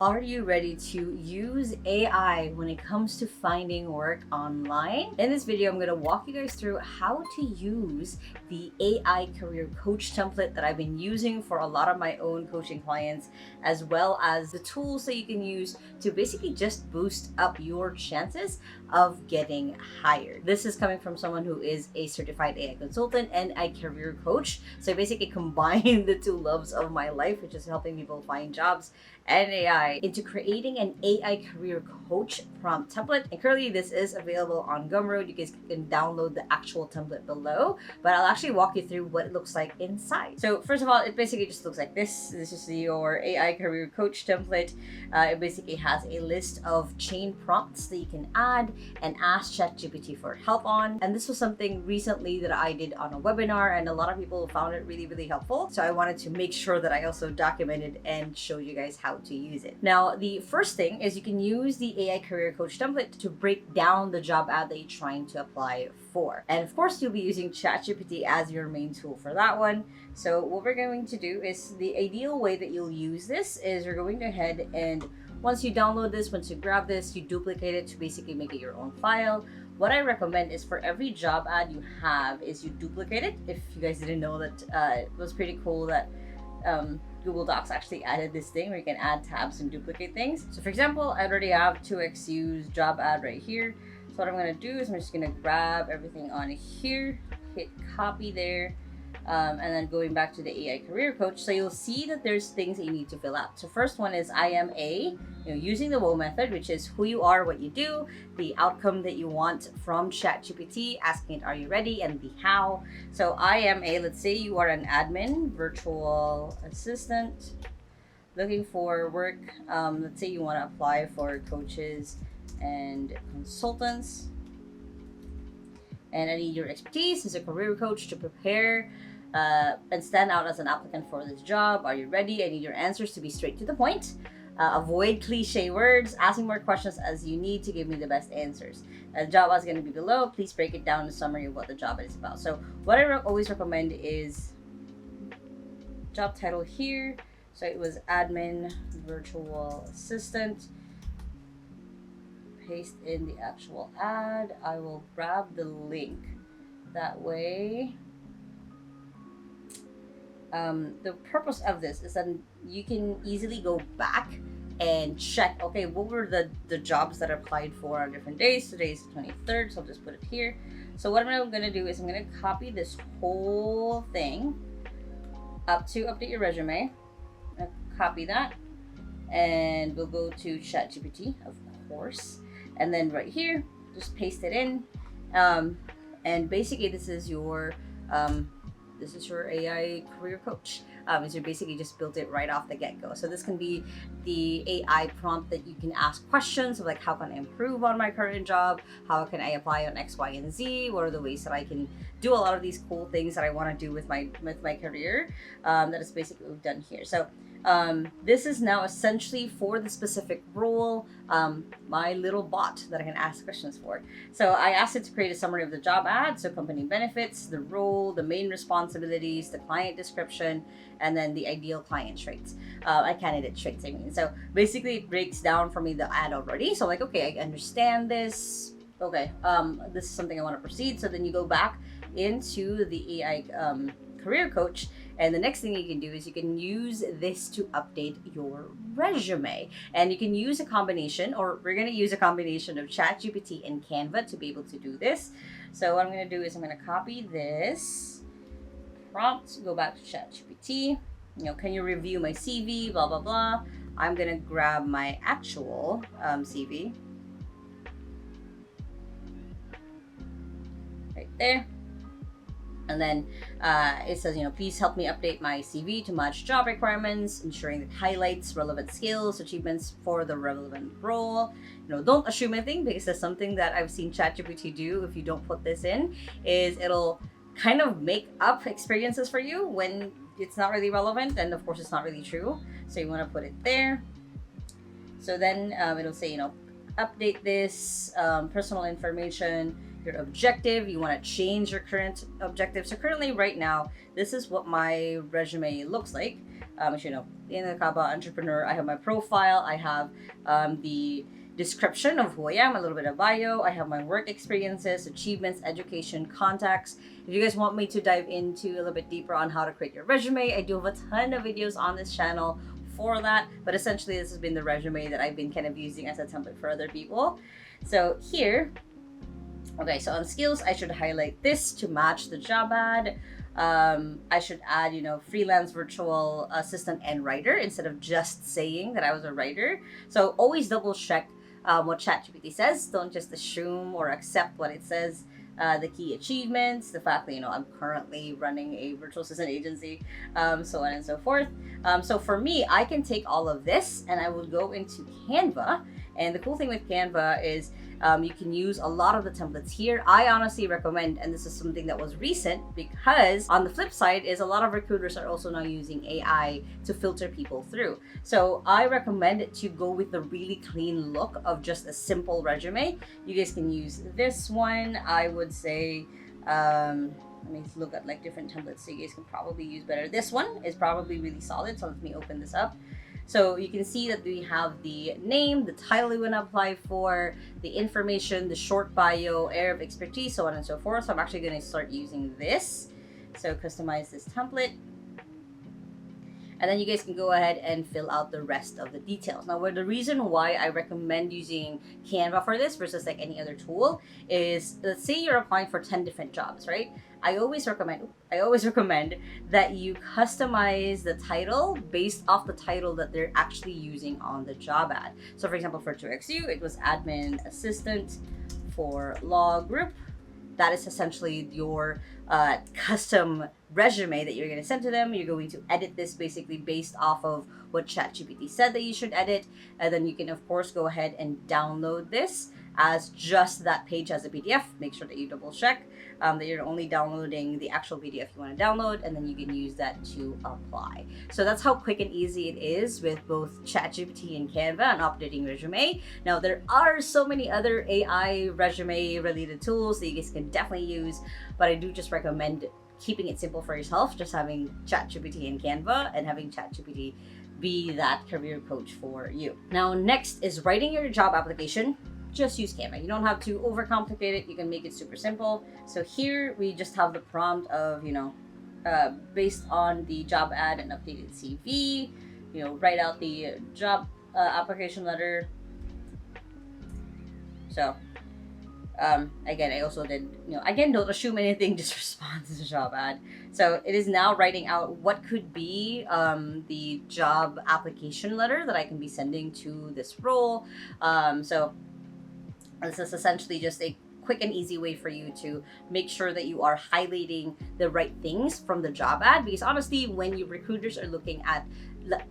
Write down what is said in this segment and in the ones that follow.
Are you ready to use AI when it comes to finding work online? In this video, I'm going to walk you guys through how to use the AI career coach template that I've been using for a lot of my own coaching clients, as well as the tools that you can use to basically just boost up your chances of getting hired. This is coming from someone who is a certified AI consultant and a career coach. So I basically combine the two loves of my life, which is helping people find jobs and AI, into creating an AI career coach prompt template. And currently this is available on Gumroad. You guys can download the actual template below, but I'll actually walk you through what it looks like inside. So first of all, it basically just looks like this. This is your AI career coach template. It basically has a list of chain prompts that you can add and ask ChatGPT for help on. And this was something recently that I did on a webinar, and a lot of people found it really, really helpful. So I wanted to make sure that I also documented and showed you guys how to use it. Now, the first thing is you can use the AI career coach template to break down the job ad that you're trying to apply for. And of course, you'll be using ChatGPT as your main tool for that one. So what we're going to do is, the ideal way that you'll use this is you're going to head and once you download this, once you grab this, you duplicate it to basically make it your own file. What I recommend is for every job ad you have is you duplicate it. If you guys didn't know that, it was pretty cool that Google Docs actually added this thing where you can add tabs and duplicate things. So for example, I already have 2xU's job ad right here. So what I'm going to do is I'm just going to grab everything on here, hit copy there, and then going back to the AI career coach. So you'll see that there's things that you need to fill out. So first one is I am using the WOW method, which is who you are, what you do, the outcome that you want from ChatGPT, asking it, are you ready, and the how. So I am let's say you are an admin, virtual assistant, looking for work. Let's say you want to apply for coaches and consultants. And I need your expertise as a career coach to prepare and stand out as an applicant for this job. Are you ready? I need your answers to be straight to the point. Avoid cliche words, asking more questions as you need to give me the best answers. The job is going to be below. Please break it down in a summary of what the job is about. So what I always recommend is job title here. So it was admin, virtual assistant. Paste in the actual ad. I will grab the link. That way, the purpose of this is that you can easily go back and check, okay, what were the jobs that I applied for on different days. Today's the 23rd, so I'll just put it here. So what I'm going to do is I'm going to copy this whole thing up to update your resume. I'll copy that, and we'll go to ChatGPT, of course. And then right here, just paste it in. And basically this is your AI career coach. So you basically just built it right off the get-go. So this can be the AI prompt that you can ask questions of, like, how can I improve on my current job? How can I apply on X, Y, and Z? What are the ways that I can do a lot of these cool things that I want to do with my career? That is basically what we've done here. So this is now essentially for the specific role, my little bot that I can ask questions for. So I asked it to create a summary of the job ad, so company benefits, the role, the main responsibilities, the client description, and then the ideal client traits, candidate traits, I mean. So basically it breaks down for me the ad already. So like, okay, I understand this. Okay, this is something I want to proceed. So then you go back into the AI career coach, and the next thing you can do is you can use this to update your resume. And you can use a combination, or we're going to use a combination of ChatGPT and Canva to be able to do this. So what I'm going to do is I'm going to copy this prompt, go back to ChatGPT, can you review my CV, blah, blah, blah. I'm going to grab my actual CV right there. And then it says, please help me update my CV to match job requirements, ensuring it highlights relevant skills, achievements for the relevant role. Don't assume anything, because that's something that I've seen ChatGPT do. If you don't put this in, is it'll kind of make up experiences for you when it's not really relevant, and of course it's not really true. So you want to put it there. So then it'll say, update this personal information, your objective. You want to change your current objective. So currently right now, this is what my resume looks like. as you know, in the Lacaba entrepreneur, I have my profile, I have the description of who I am, a little bit of bio, I have my work experiences, achievements, education, contacts. If you guys want me to dive into a little bit deeper on how to create your resume, I do have a ton of videos on this channel for that, but essentially this has been the resume that I've been kind of using as a template for other people. So here, okay, so on skills, I should highlight this to match the job ad. I should add, you know, freelance virtual assistant and writer instead of just saying that I was a writer. So always double check what ChatGPT says. Don't just assume or accept what it says. The key achievements, the fact that, you know, I'm currently running a virtual assistant agency, so on and so forth. So for me, I can take all of this and I will go into Canva. And the cool thing with Canva is you can use a lot of the templates here. I honestly recommend, and this is something that was recent, because on the flip side is a lot of recruiters are also now using AI to filter people through. So I recommend to go with the really clean look of just a simple resume. You guys can use this one. I would say, let me look at like different templates so you guys can probably use better. This one is probably really solid. So let me open this up. So you can see that we have the name, the title you want to apply for, the information, the short bio, area of expertise, so on and so forth. So I'm actually going to start using this. So customize this template. And then you guys can go ahead and fill out the rest of the details. Now, the reason why I recommend using Canva for this versus like any other tool is, let's say you're applying for 10 different jobs, right? I always recommend that you customize the title based off the title that they're actually using on the job ad. So for example, for 2XU, it was admin assistant for law group. That is essentially your custom resume that you're going to send to them. You're going to edit this basically based off of what ChatGPT said that you should edit. And then you can, of course, go ahead and download this as just that page as a PDF. Make sure that you double check that you're only downloading the actual PDF you want to download, and then you can use that to apply. So that's how quick and easy it is with both ChatGPT and Canva and updating resume. Now, there are so many other AI resume related tools that you guys can definitely use, but I do just recommend keeping it simple for yourself, just having ChatGPT and Canva and having ChatGPT be that career coach for you. Now, next is writing your job application. Just use Canva. You don't have to overcomplicate it. You can make it super simple. So here we just have the prompt of, you know, based on the job ad and updated CV, you know, write out the job application letter. So again, I also did, you know, again, don't assume anything, just respond to the job ad. So it is now writing out what could be the job application letter that I can be sending to this role. So this is essentially just a quick and easy way for you to make sure that you are highlighting the right things from the job ad, because honestly, when your recruiters are looking at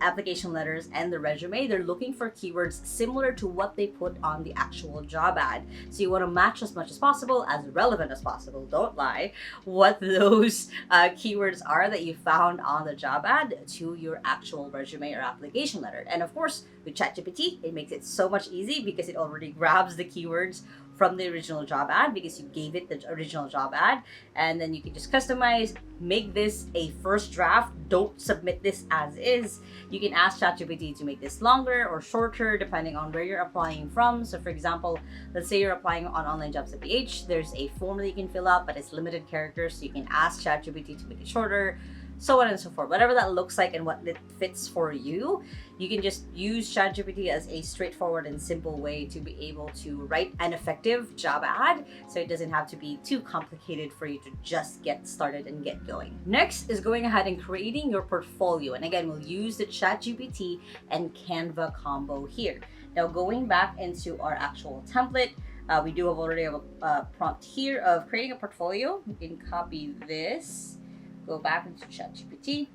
application letters and the resume, they're looking for keywords similar to what they put on the actual job ad. So you want to match as much as possible, as relevant as possible, don't lie, what those keywords are that you found on the job ad to your actual resume or application letter. And of course, with ChatGPT, it makes it so much easy because it already grabs the keywords from the original job ad because you gave it the original job ad, and then you can just customize, make this a first draft. Don't submit this as is. You can ask ChatGPT to make this longer or shorter depending on where you're applying from. So for example, let's say you're applying on onlinejobs.ph, there's a form that you can fill out, but it's limited characters, so you can ask ChatGPT to make it shorter, so on and so forth. Whatever that looks like and what it fits for you, you can just use ChatGPT as a straightforward and simple way to be able to write an effective job ad, so it doesn't have to be too complicated for you to just get started and get going. Next is going ahead and creating your portfolio. And again, we'll use the ChatGPT and Canva combo here. Now, going back into our actual template, we do have already have a prompt here of creating a portfolio. You can copy this, go back into ChatGPT.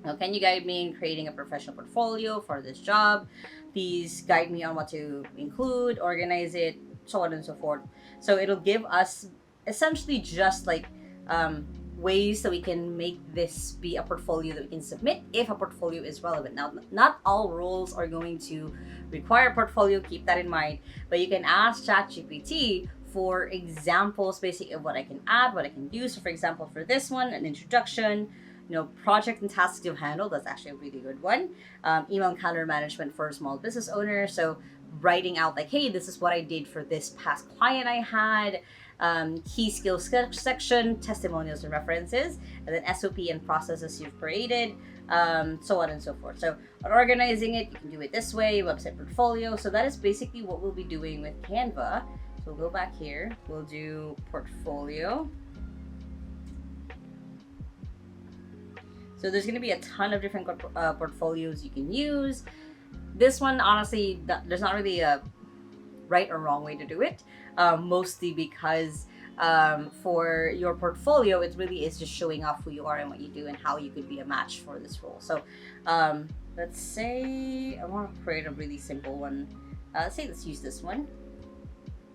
Now, can you guide me in creating a professional portfolio for this job? Please guide me on what to include, organize it, so on and so forth. So it'll give us essentially just like ways that we can make this be a portfolio that we can submit if a portfolio is relevant. Now, not all roles are going to require a portfolio, keep that in mind, but you can ask ChatGPT for examples basically of what I can add, what I can do. So for example, for this one, an introduction, project and tasks to handle. That's actually a really good one. Email and calendar management for a small business owner. So writing out like, hey, this is what I did for this past client I had. Key skills section, testimonials and references, and then SOP and processes you've created, so on and so forth. So on organizing it, you can do it this way, website portfolio. So that is basically what we'll be doing with Canva. So we'll go back here, we'll do portfolio. So there's going to be a ton of different portfolios you can use. This one, honestly, there's not really a right or wrong way to do it, mostly because for your portfolio, it really is just showing off who you are and what you do and how you could be a match for this role. So let's say I want to create a really simple one. Let's use this one.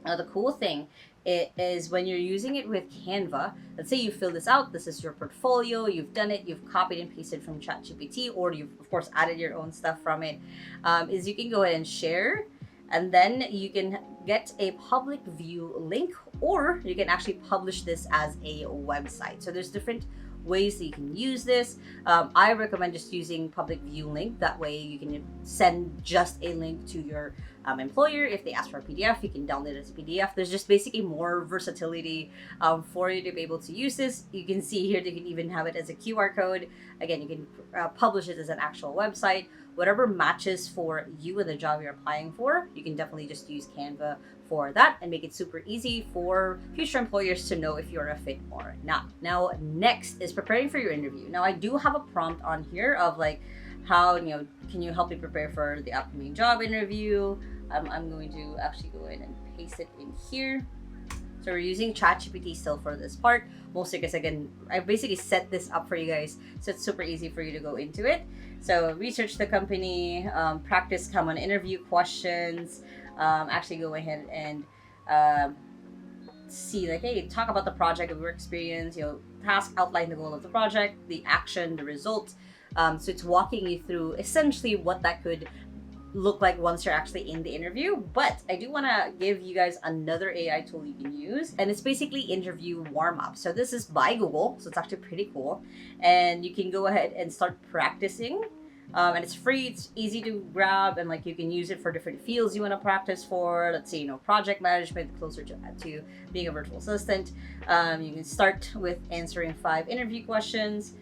The cool thing is when you're using it with Canva, let's say you fill this out, this is your portfolio, you've done it, you've copied and pasted from ChatGPT, or you've of course added your own stuff from it, is you can go ahead and share, and then you can get a public view link, or you can actually publish this as a website. So there's different ways that you can use this. I recommend just using public view link. That way you can send just a link to your employer. If they ask for a PDF, you can download it as a PDF. There's just basically more versatility for you to be able to use this. You can see here that you can even have it as a QR code. Again, you can publish it as an actual website. Whatever matches for you and the job you're applying for, you can definitely just use Canva for that and make it super easy for future employers to know if you're a fit or not. Now, next is preparing for your interview. Now, I do have a prompt on here of like how, can you help me prepare for the upcoming job interview? I'm going to actually go in and paste it in here. So we're using ChatGPT still for this part, mostly because again, I basically set this up for you guys so it's super easy for you to go into it. So research the company, practice common interview questions, actually go ahead and see like, hey, talk about the project of your experience, task, outline the goal of the project, the action, the result. So it's walking you through essentially what that could look like once you're actually in the interview. But I do want to give you guys another AI tool you can use, and it's basically interview Warmup. So this is by Google, so it's actually pretty cool, and you can go ahead and start practicing. And it's free, it's easy to grab, and like you can use it for different fields you want to practice for. Let's say, project management, closer to being a virtual assistant. You can start with answering 5 interview questions.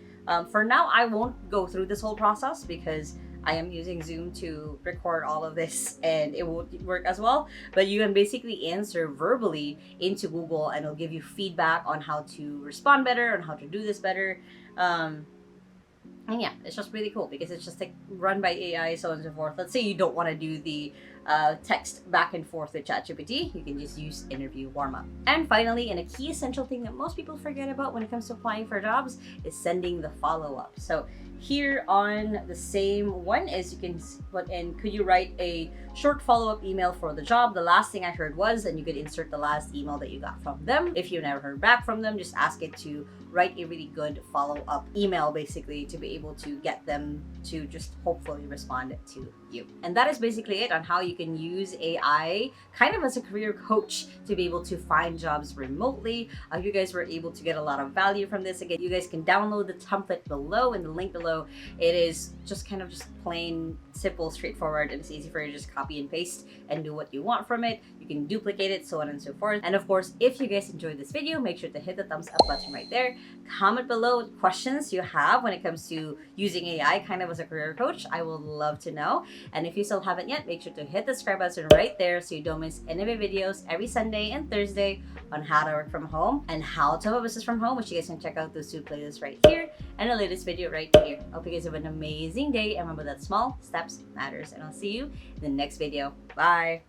For now, I won't go through this whole process because I am using Zoom to record all of this and it won't work as well. But you can basically answer verbally into Google and it'll give you feedback on how to respond better, on how to do this better. And yeah, it's just really cool because it's just like run by AI, so on and so forth. Let's say you don't want to do the text back and forth with ChatGPT, you can just use interview Warmup. And finally, and a key essential thing that most people forget about when it comes to applying for jobs is sending the follow-up. So here on the same one is you can put in, could you write a short follow-up email for the job? The last thing I heard was, and you could insert the last email that you got from them. If you've never heard back from them, just ask it to write a really good follow-up email basically to be able to get them to just hopefully respond to you. And that is basically it on how you can use AI kind of as a career coach to be able to find jobs remotely. You guys were able to get a lot of value from this. Again, you guys can download the template below in the link below. It is just kind of just plain simple, straightforward, and it's easy for you to just copy and paste and do what you want from it. You can duplicate it, so on and so forth. And of course, if you guys enjoyed this video, make sure to hit the thumbs up button right there. Comment below what questions you have when it comes to using AI kind of as a career coach. I would love to know. And if you still haven't yet, make sure to hit the subscribe button right there so you don't miss any of my videos every Sunday and Thursday on how to work from home and how to have a business from home, which you guys can check out those 2 playlists right here and the latest video right here. Hope you guys have an amazing day, and remember that small steps matters, and I'll see you in the next video. Bye.